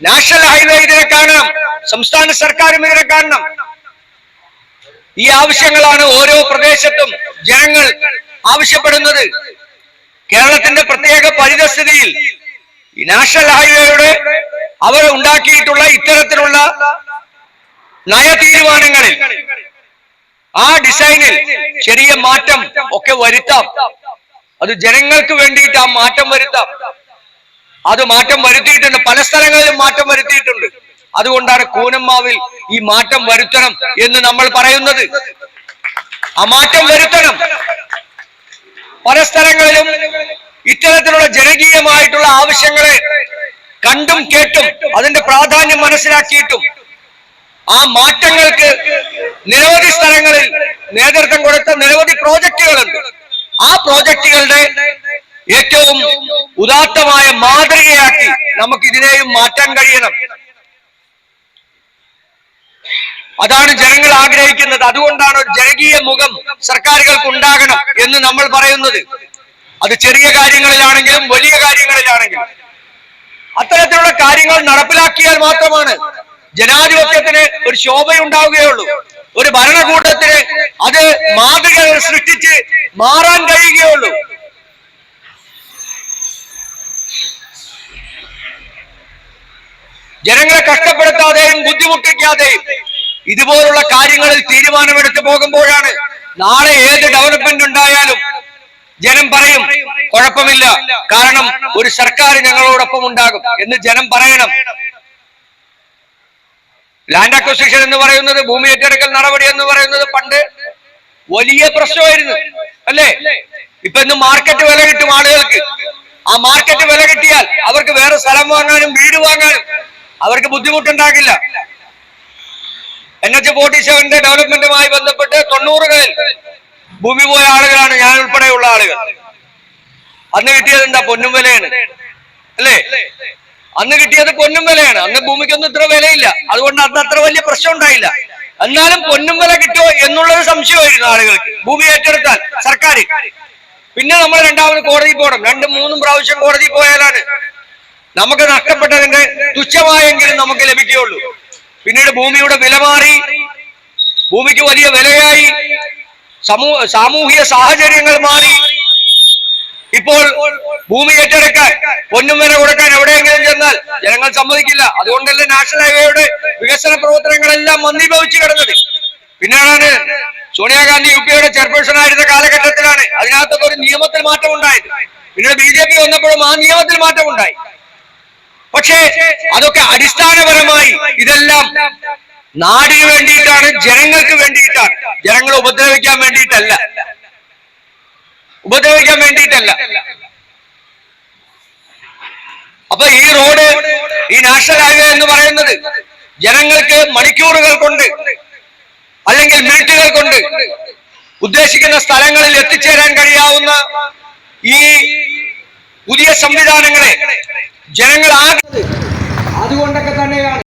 National highway ഇതിനെ കാണണം, സംസ്ഥാന സർക്കാരും ഇതിനെ കാണണം. ഈ ആവശ്യങ്ങളാണ് ഓരോ പ്രദേശത്തും ജനങ്ങൾ ആവശ്യപ്പെടുന്നത്. കേരളത്തിന്റെ പ്രത്യേക പരിതസ്ഥിതിയിൽ ഈ നാഷണൽ ഹൈവേയുടെ അവർ ഉണ്ടാക്കിയിട്ടുള്ള ഇത്തരത്തിലുള്ള നയ തീരുമാനങ്ങളിൽ ആ ഡിസൈനിൽ ചെറിയ മാറ്റം ഒക്കെ വരുത്താം. അത് ജനങ്ങൾക്ക് വേണ്ടിയിട്ട് ആ മാറ്റം വരുത്താം. അത് മാറ്റം വരുത്തിയിട്ടുണ്ട്, പല സ്ഥലങ്ങളിലും മാറ്റം വരുത്തിയിട്ടുണ്ട്. അതുകൊണ്ടാണ് കൂനമ്മാവിൽ ഈ മാറ്റം വരുത്തണം എന്ന് നമ്മൾ പറയുന്നത്. ആ മാറ്റം വരുത്തണം. പല സ്ഥലങ്ങളിലും ഇത്തരത്തിലുള്ള ജനകീയമായിട്ടുള്ള ആവശ്യങ്ങളെ കണ്ടും കേട്ടും അതിന്റെ പ്രാധാന്യം മനസ്സിലാക്കിയിട്ടും ആ മാറ്റങ്ങൾക്ക് നിരവധി സ്ഥലങ്ങളിൽ നേതൃത്വം കൊടുത്ത നിരവധി പ്രോജക്റ്റുകളുണ്ട്. ആ പ്രോജക്റ്റുകളുടെ ഏറ്റവും ഉദാത്തമായ മാതൃകയാക്കി നമുക്ക് ഇതിനെയും മാറ്റാൻ കഴിയണം. അതാണ് ജനങ്ങൾ ആഗ്രഹിക്കുന്നത്. അതുകൊണ്ടാണ് ഒരു ജനകീയ മുഖം സർക്കാരുകൾക്ക് ഉണ്ടാകണം എന്ന് നമ്മൾ പറയുന്നത്. അത് ചെറിയ കാര്യങ്ങളിലാണെങ്കിലും വലിയ കാര്യങ്ങളിലാണെങ്കിലും അത്തരത്തിലുള്ള കാര്യങ്ങൾ നടപ്പിലാക്കിയാൽ മാത്രമാണ് ജനാധിപത്യത്തിന് ഒരു ശോഭയുണ്ടാവുകയുള്ളൂ. ഒരു ഭരണകൂടത്തിന് അത് മാതൃകകൾ സൃഷ്ടിച്ച് മാറാൻ കഴിയുകയുള്ളൂ. ജനങ്ങളെ കഷ്ടപ്പെടുത്താതെയും ബുദ്ധിമുട്ടിക്കാതെയും ഇതുപോലുള്ള കാര്യങ്ങളിൽ തീരുമാനമെടുത്തു പോകുമ്പോഴാണ് നാളെ ഏത് ഡെവലപ്മെന്റ് ഉണ്ടായാലും ജനം പറയും കുഴപ്പമില്ല, കാരണം ഒരു സർക്കാർ ഞങ്ങളോടൊപ്പം ഉണ്ടാകും എന്ന് ജനം പറയണം. ലാൻഡ് അക്വസിഷൻ എന്ന് പറയുന്നത്, ഭൂമി ഏറ്റെടുക്കൽ നടപടി എന്ന് പറയുന്നത് പണ്ട് വലിയ പ്രശ്നമായിരുന്നു, അല്ലേ? ഇപ്പൊ ഇന്ന് മാർക്കറ്റ് വില കിട്ടും ആളുകൾക്ക്. ആ മാർക്കറ്റ് വില കിട്ടിയാൽ അവർക്ക് വേറെ സ്ഥലം വാങ്ങാനും വീട് വാങ്ങാനും അവർക്ക് ബുദ്ധിമുട്ടുണ്ടാകില്ല. NH-47 ഡെവലപ്മെന്റുമായി ബന്ധപ്പെട്ട് 90കളിൽ ഭൂമി പോയ ആളുകളാണ് ഞാൻ ഉൾപ്പെടെയുള്ള ആളുകൾ. അന്ന് കിട്ടിയത് എന്താ? പൊന്നും വിലയാണ്, അല്ലേ? അന്ന് കിട്ടിയത് പൊന്നും വിലയാണ്. അന്ന് ഭൂമിക്കൊന്നും ഇത്ര വിലയില്ല, അതുകൊണ്ട് അന്ന് അത്ര വലിയ പ്രശ്നം ഉണ്ടായില്ല. എന്നാലും പൊന്നും വില കിട്ടുമോ എന്നുള്ളത് സംശയമായിരുന്നു ആളുകൾക്ക്. ഭൂമി ഏറ്റെടുത്താൽ സർക്കാർ പിന്നെ നമ്മൾ രണ്ടാമത് കോടതി പോകണം. 2-3 പ്രാവശ്യം കോടതി പോയാലാണ് നമുക്ക് നഷ്ടപ്പെട്ടതിന്റെ തുച്ഛമായെങ്കിലും നമുക്ക് ലഭിക്കുകയുള്ളൂ. പിന്നീട് ഭൂമിയുടെ വില മാറി, ഭൂമിക്ക് വലിയ വിലയായി, സാമൂഹിക സാഹചര്യങ്ങൾ മാറി. ഇപ്പോൾ ഭൂമി ഏറ്റെടുക്കാൻ, പൊന്നും വില കൊടുക്കാൻ എവിടെയെങ്കിലും ചെന്നാൽ ജനങ്ങൾ സമ്മതിക്കില്ല. അതുകൊണ്ടല്ലേ നാഷണൽ ഹൈവേയുടെ വികസന പ്രവർത്തനങ്ങളെല്ലാം മന്ദീഭവിച്ചു കിടന്നത്. പിന്നീടാണ് സോണിയാഗാന്ധി UP-യുടെ ചെയർപേഴ്സൺ ആയിരുന്ന കാലഘട്ടത്തിലാണ് അതിനകത്തൊക്കെ ഒരു നിയമത്തിൽ മാറ്റം ഉണ്ടായത്. പിന്നീട് BJP വന്നപ്പോഴും ആ നിയമത്തിൽ മാറ്റമുണ്ടായി. പക്ഷേ അതൊക്കെ അടിസ്ഥാനപരമായി ഇതെല്ലാം നാടിന് വേണ്ടിയിട്ടാണ്, ജനങ്ങൾക്ക് വേണ്ടിയിട്ടാണ്, ജനങ്ങളെ ഉപദ്രവിക്കാൻ വേണ്ടിയിട്ടല്ല. അപ്പൊ ഈ റോഡ്, ഈ നാഷണൽ ഹൈവേ എന്ന് പറയുന്നത് ജനങ്ങൾക്ക് മണിക്കൂറുകൾ കൊണ്ട് അല്ലെങ്കിൽ മിനിറ്റുകൾ കൊണ്ട് ഉദ്ദേശിക്കുന്ന സ്ഥലങ്ങളിൽ എത്തിച്ചേരാൻ കഴിയാവുന്ന ഈ പുതിയ സംവിധാനങ്ങളെ ജനങ്ങൾ അതുകൊണ്ടൊക്കെ തന്നെയാണ്